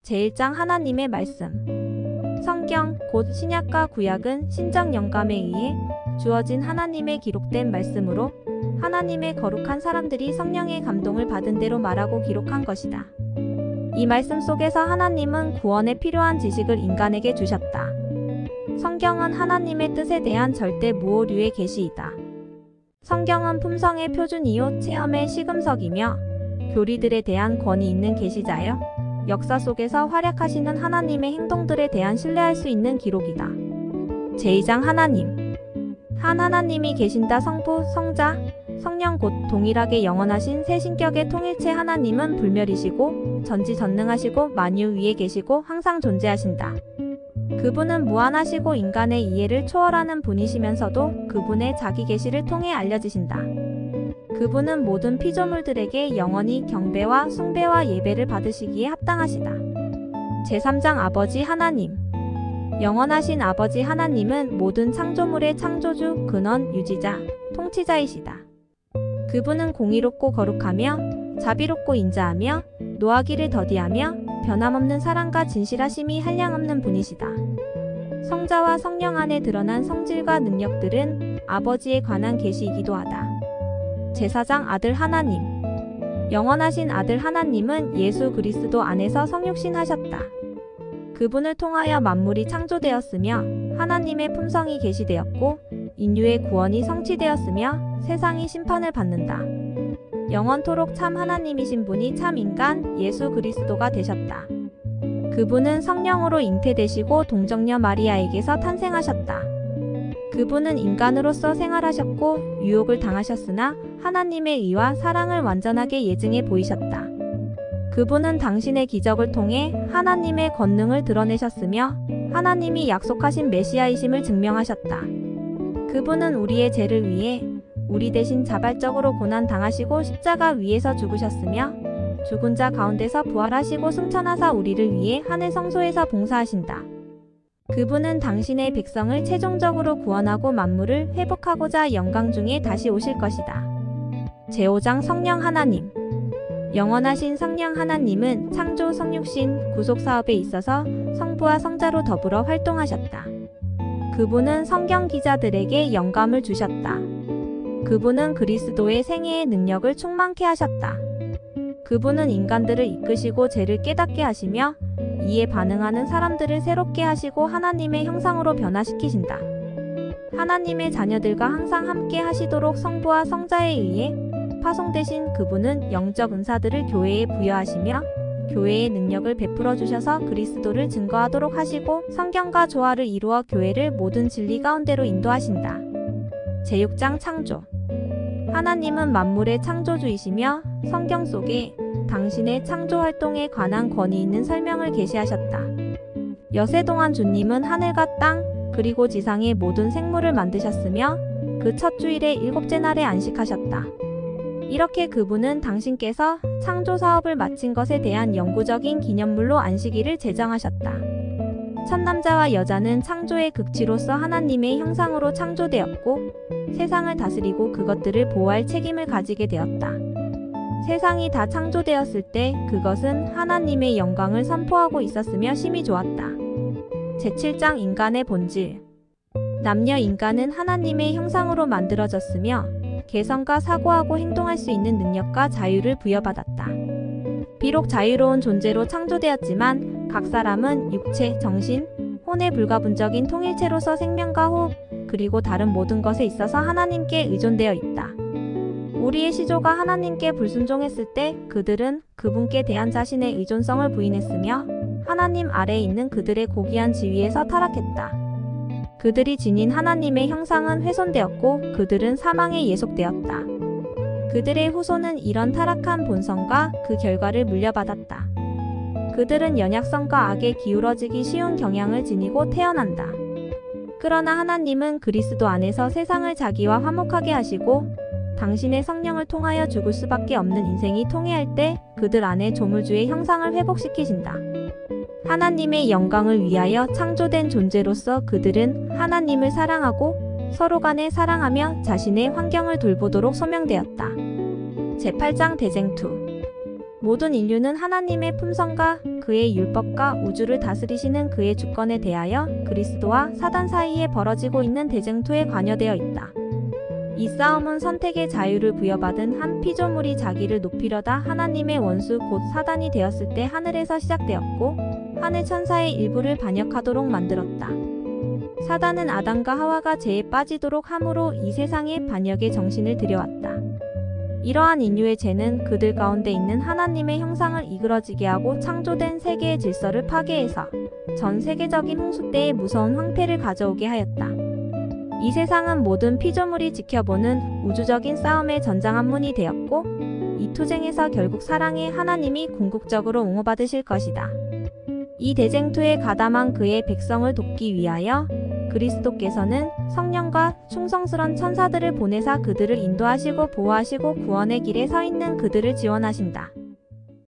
제1장 하나님의 말씀. 성경, 곧 신약과 구약은 신적 영감에 의해 주어진 하나님의 기록된 말씀으로 하나님의 거룩한 사람들이 성령의 감동을 받은 대로 말하고 기록한 것이다. 이 말씀 속에서 하나님은 구원에 필요한 지식을 인간에게 주셨다. 성경은 하나님의 뜻에 대한 절대 무오류의 계시이다. 성경은 품성의 표준이요 체험의 시금석이며 교리들에 대한 권위 있는 계시자여 역사 속에서 활약하시는 하나님의 행동들에 대한 신뢰할 수 있는 기록이다. 제2장 하나님. 한 하나님이 계신다. 성부, 성자, 성령 곧 동일하게 영원하신 세 신격의 통일체 하나님은 불멸이시고 전지전능하시고 만유 위에 계시고 항상 존재하신다. 그분은 무한하시고 인간의 이해를 초월하는 분이시면서도 그분의 자기 계시를 통해 알려지신다. 그분은 모든 피조물들에게 영원히 경배와 숭배와 예배를 받으시기에 합당하시다. 제3장 아버지 하나님. 영원하신 아버지 하나님은 모든 창조물의 창조주, 근원, 유지자, 통치자이시다. 그분은 공의롭고 거룩하며 자비롭고 인자하며 노하기를 더디하며 변함없는 사랑과 진실하심이 한량없는 분이시다. 성자와 성령 안에 드러난 성질과 능력들은 아버지에 관한 계시이기도 하다. 제4장 아들 하나님. 영원하신 아들 하나님은 예수 그리스도 안에서 성육신하셨다. 그분을 통하여 만물이 창조되었으며 하나님의 품성이 계시되었고 인류의 구원이 성취되었으며 세상이 심판을 받는다. 영원토록 참 하나님이신 분이 참 인간 예수 그리스도가 되셨다. 그분은 성령으로 잉태되시고 동정녀 마리아에게서 탄생하셨다. 그분은 인간으로서 생활하셨고 유혹을 당하셨으나 하나님의 의와 사랑을 완전하게 예증해 보이셨다. 그분은 당신의 기적을 통해 하나님의 권능을 드러내셨으며 하나님이 약속하신 메시아이심을 증명하셨다. 그분은 우리의 죄를 위해 우리 대신 자발적으로 고난당하시고 십자가 위에서 죽으셨으며 죽은 자 가운데서 부활하시고 승천하사 우리를 위해 하늘 성소에서 봉사하신다. 그분은 당신의 백성을 최종적으로 구원하고 만물을 회복하고자 영광 중에 다시 오실 것이다. 제5장 성령 하나님. 영원하신 성령 하나님은 창조, 성육신, 구속 사업에 있어서 성부와 성자로 더불어 활동하셨다. 그분은 성경 기자들에게 영감을 주셨다. 그분은 그리스도의 생애의 능력을 충만케 하셨다. 그분은 인간들을 이끄시고 죄를 깨닫게 하시며 이에 반응하는 사람들을 새롭게 하시고 하나님의 형상으로 변화시키신다. 하나님의 자녀들과 항상 함께 하시도록 성부와 성자에 의해 파송되신 그분은 영적 은사들을 교회에 부여하시며 교회의 능력을 베풀어 주셔서 그리스도를 증거하도록 하시고 성경과 조화를 이루어 교회를 모든 진리 가운데로 인도하신다. 제6장 창조. 하나님은 만물의 창조주이시며 성경 속에 당신의 창조 활동에 관한 권위 있는 설명을 계시하셨다. 여세 동안 주님은 하늘과 땅 그리고 지상의 모든 생물을 만드셨으며 그 첫 주일의 일곱째 날에 안식하셨다. 이렇게 그분은 당신께서 창조 사업을 마친 것에 대한 영구적인 기념물로 안식일을 제정하셨다. 첫 남자와 여자는 창조의 극치로서 하나님의 형상으로 창조되었고 세상을 다스리고 그것들을 보호할 책임을 가지게 되었다. 세상이 다 창조되었을 때 그것은 하나님의 영광을 선포하고 있었으며 심히 좋았다. 제7장 인간의 본질. 남녀 인간은 하나님의 형상으로 만들어졌으며 개성과 사고하고 행동할 수 있는 능력과 자유를 부여받았다. 비록 자유로운 존재로 창조되었지만 각 사람은 육체, 정신, 혼의 불가분적인 통일체로서 생명과 호흡, 그리고 다른 모든 것에 있어서 하나님께 의존되어 있다. 우리의 시조가 하나님께 불순종했을 때 그들은 그분께 대한 자신의 의존성을 부인했으며 하나님 아래에 있는 그들의 고귀한 지위에서 타락했다. 그들이 지닌 하나님의 형상은 훼손되었고 그들은 사망에 예속되었다. 그들의 후손은 이런 타락한 본성과 그 결과를 물려받았다. 그들은 연약성과 악에 기울어지기 쉬운 경향을 지니고 태어난다. 그러나 하나님은 그리스도 안에서 세상을 자기와 화목하게 하시고 당신의 성령을 통하여 죽을 수밖에 없는 인생이 통해할 때 그들 안에 조물주의 형상을 회복시키신다. 하나님의 영광을 위하여 창조된 존재로서 그들은 하나님을 사랑하고 서로 간에 사랑하며 자신의 환경을 돌보도록 소명되었다. 제8장 대쟁투. 모든 인류는 하나님의 품성과 그의 율법과 우주를 다스리시는 그의 주권에 대하여 그리스도와 사단 사이에 벌어지고 있는 대쟁투에 관여되어 있다. 이 싸움은 선택의 자유를 부여받은 한 피조물이 자기를 높이려다 하나님의 원수 곧 사단이 되었을 때 하늘에서 시작되었고 하늘 천사의 일부를 반역하도록 만들었다. 사단은 아담과 하와가 죄에 빠지도록 함으로 이 세상에 반역의 정신을 들여왔다. 이러한 인류의 죄는 그들 가운데 있는 하나님의 형상을 이그러지게 하고 창조된 세계의 질서를 파괴해서 전 세계적인 홍수 때의 무서운 황폐를 가져오게 하였다. 이 세상은 모든 피조물이 지켜보는 우주적인 싸움의 전장한문이 되었고 이 투쟁에서 결국 사랑의 하나님이 궁극적으로 옹호받으실 것이다. 이 대쟁투에 가담한 그의 백성을 돕기 위하여 그리스도께서는 성령과 충성스런 천사들을 보내사 그들을 인도하시고 보호하시고 구원의 길에 서 있는 그들을 지원하신다.